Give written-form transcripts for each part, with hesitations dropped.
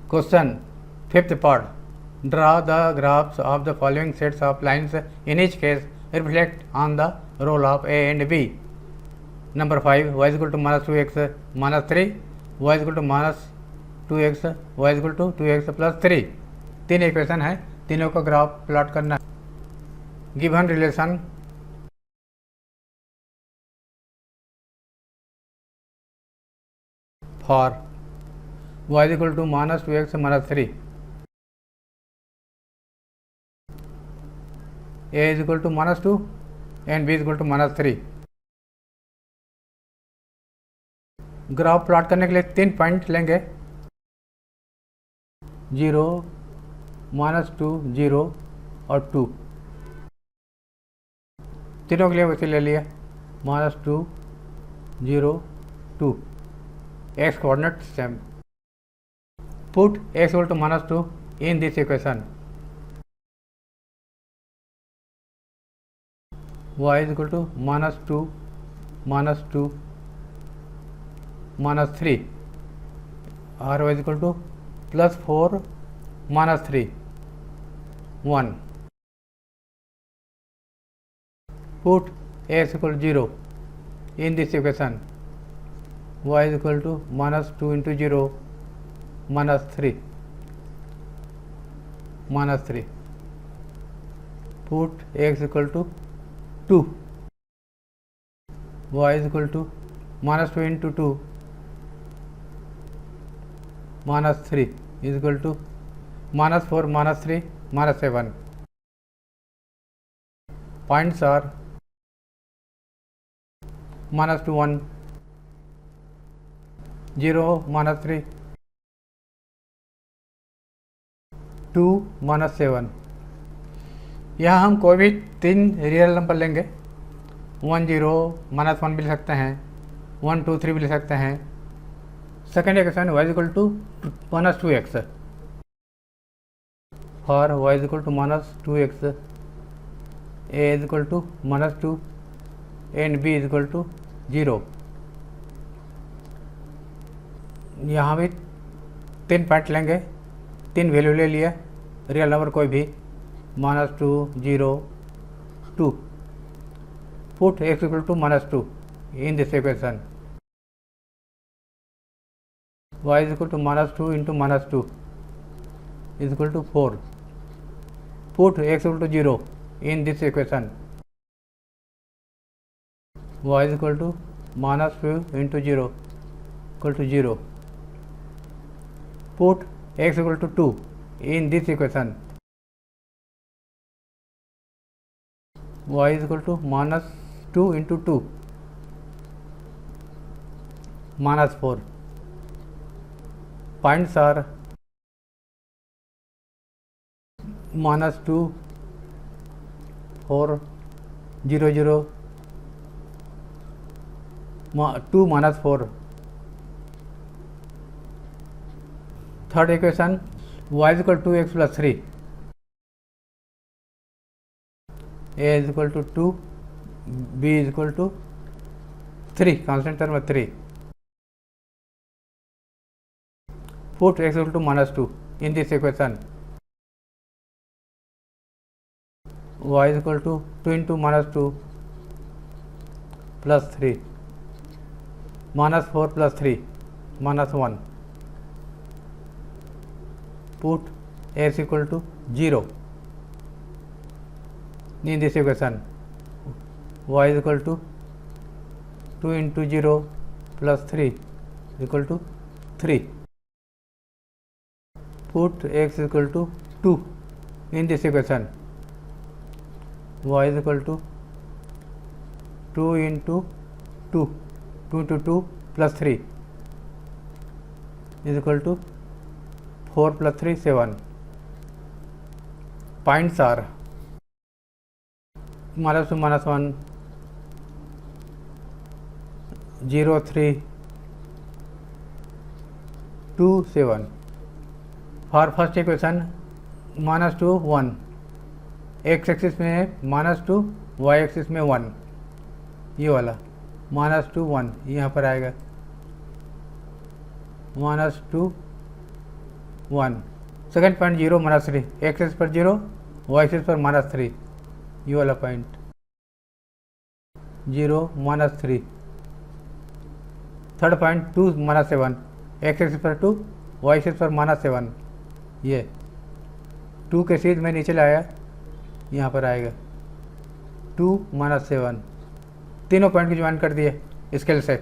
Question fifth part. Draw the graphs of the following sets of lines. In each case, reflect on the role of A and B. Number 5. Y is equal to minus 2x minus 3. Y is equal to minus 2x. Y is equal to 2x plus 3. तीन equation है, तीनों का graph plot करना है. Given relation for y is equal to minus 2x minus 3, a is equal to minus 2 and b is equal to minus 3. Graph plot करने के लिए 3 point लेंगे, 0, -2, 0 और 2. तीनों के लिए वैसे ले लिया, -2, 0, 2. x coordinate same. Put x equal to -2 in this equation. Y is equal to -2, -2, -3, or y is equal to +4, -3, 1. Put x equal to 0 in this equation. Y is equal to -2 into 0, -3, -3. Put x equal to 2. Y is equal to -2 into 2, -3 is equal to -4, -3, -7. Points are -2, 1, 0, -3, 2, -7. यहाँ हम कोई भी 3 real number लेंगे, 1, 0, -1 भी ले सकते हैं, 1, 2, 3 भी ले सकते हैं. Second equation y is equal to -2x. For y is equal to -2x, a is equal to -2 and b is equal to 0. यहाँ भी 3 पॉइंट लेंगे, 3 वैल्यू ले लिया, रियल नंबर कोई भी, -2, 0, 2. Put x equal to -2 in this equation. Y is equal to -2 into -2 is equal to 4. Put x equal to 0 in this equation. Y is equal to -2 into 0 equal to 0. Put x equal to 2 in this equation. Y is equal to -2 into 2, -4. Points are -2, 4, 0, 0, 2, -4. Third equation, y is equal to 2x plus 3, a is equal to 2, b is equal to 3, constant term 3. Put x equal to -2 in this equation. Y is equal to 2 into -2 plus 3, -4 plus 3, -1. Put x equal to 0 in this equation. Y is equal to 2 into 0 plus 3 equal to 3. Put x equal to 2 in this equation. Y is equal to 2 into 2, 2 into 2 plus 3 is equal to 4 plus 3, 7. Points are -2, -1, 0, 3, 2, 7. For first equation, -2, 1, x axis में -2, y axis में 1, ये वाला -2, 1 यहाँ पर आएगा, -2, 1. Second point 0 minus 3, x axis पर 0, y axis पर minus 3, ये वाला point 0 minus 3. Third point 2 minus 7, x axis पर 2, y axis पर minus 7, ये 2 के सीध में नीचे लाया, यहाँ पर आएगा 2 minus 7. तीनों पॉइंट को ज्वाइन कर दिए स्केल से,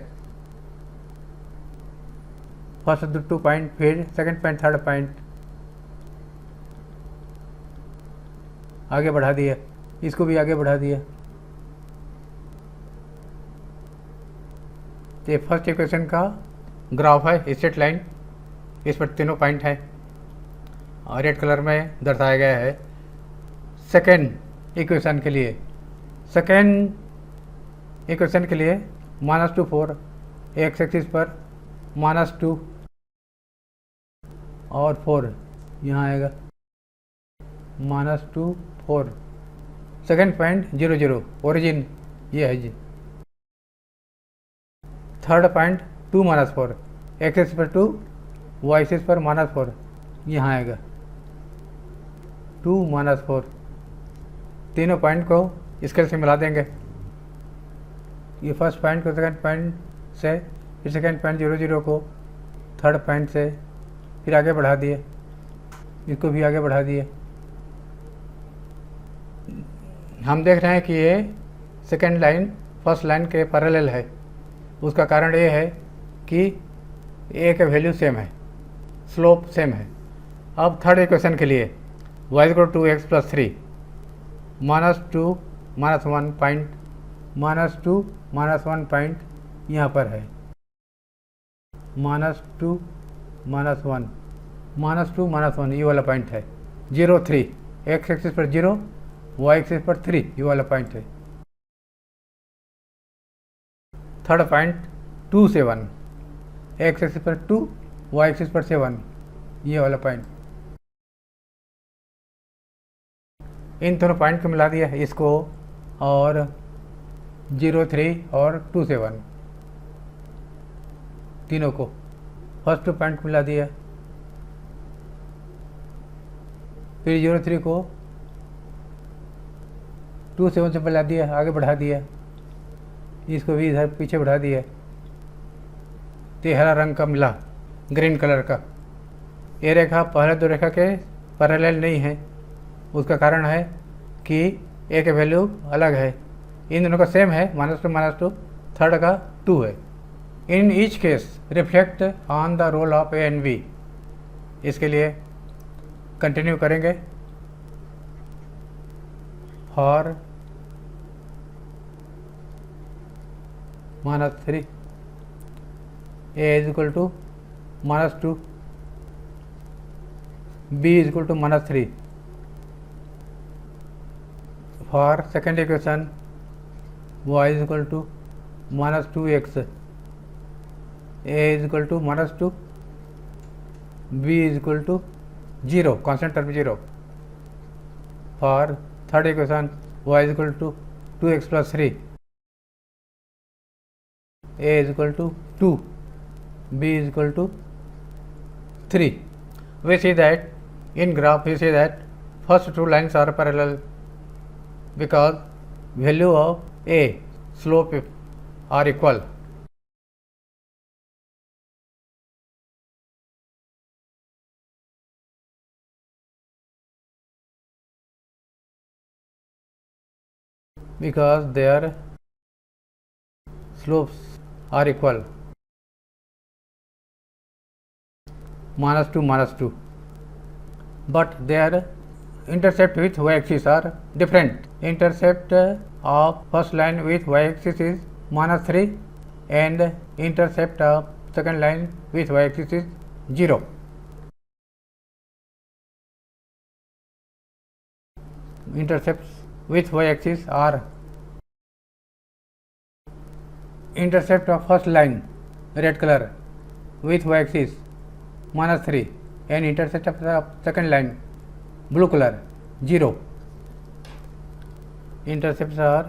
फर्स्ट 2 पॉइंट, फिर सेकंड पॉइंट, थर्ड पॉइंट आगे बढ़ा दिया, इसको भी आगे बढ़ा दिया। ये फर्स्ट इक्वेशन का ग्राफ है, स्ट्रेट लाइन, इस पर तीनों पॉइंट है और रेड कलर में दर्शाया गया है। सेकेंड इक्वेशन के लिए, सेकेंड इक्वेशन के लिए -2 4, एक्स एक्सिस पर -2 और 4 यहाँ आएगा -2 4. सेकेंड पॉइंट 0 0, ओरिजिन ये है जी। थर्ड पॉइंट 2 -4, एक्स एक्सिस पर 2, वाई एक्सिस पर -4, यहाँ आएगा 2 -4. तीनों पॉइंट को स्केल से मिला देंगे, ये फर्स्ट पॉइंट को सेकंड पॉइंट से, फिर सेकंड पॉइंट 0 0 को थर्ड पॉइंट से, फिर आगे बढ़ा दिए, इसको भी आगे बढ़ा दिए। हम देख रहे हैं कि ये सेकंड लाइन फर्स्ट लाइन के पैरेलल है। उसका कारण ये है कि ए का वैल्यू सेम है, स्लोप सेम है। अब थर्ड इक्वेशन के लिए y = 2x + 3, -2 -1 पॉइंट, -2 -1 पॉइंट यहाँ पर है, -2 -1, -2 -1 ये वाला पॉइंट है। 0 3, एक्स एक्सिस पर 0, वाई एक्सिस पर 3 ये वाला पॉइंट है। थर्ड पॉइंट 2 7, एक्स एक्सिस पर 2, वाई एक्सिस पर 7 ये वाला पॉइंट। इन दोनों पॉइंट को मिला दिया इसको, और 0 3 और 2 7 तीनों को फर्स्ट 2 पॉइंट को मिला दिया, फिर 0 3 को 2 7 से मिला दिया, आगे बढ़ा दिया, इसको भी इधर पीछे बढ़ा दिया। तो हरा रंग का मिला, ग्रीन कलर का। ये रेखा पहले 2 रेखा के पैरेलल नहीं है, उसका कारण है कि ए का वैल्यू अलग है, इन दोनों का सेम है, -2 -2, थर्ड का 2 है। In each case reflect on the role of A and B. इसके लिए कंटिन्यू करेंगे। For -3, a = -2, b = -3. For second equation, y = -2x, a = -2, b = 0, constant term 0. For third equation, y = 2x + 3, a = 2, b = 3. We see that in graph we see that first 2 lines are parallel because value of a slope are equal. Because their slopes are equal, -2 -2, but their intercept with y-axis are different. Intercept of first line with y-axis is -3 and intercept of second line with y-axis is 0. Intercepts with y-axis are intercept of first line red color with y-axis -3 and intercept of the second line blue color 0. Intercepts are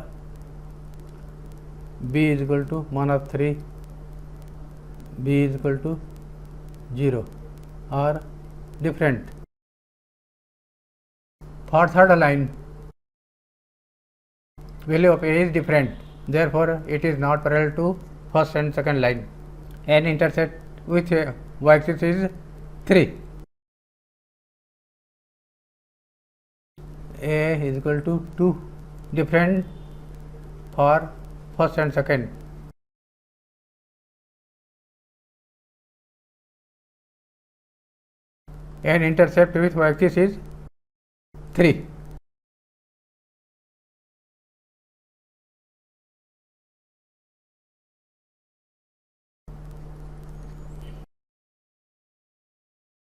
b = -3, b = 0 or different. For third line, value of A is different, therefore it is not parallel to first and second line. And intersect with y-axis is 3. A is equal to 2, different for first and second. And intercept with y-axis is 3.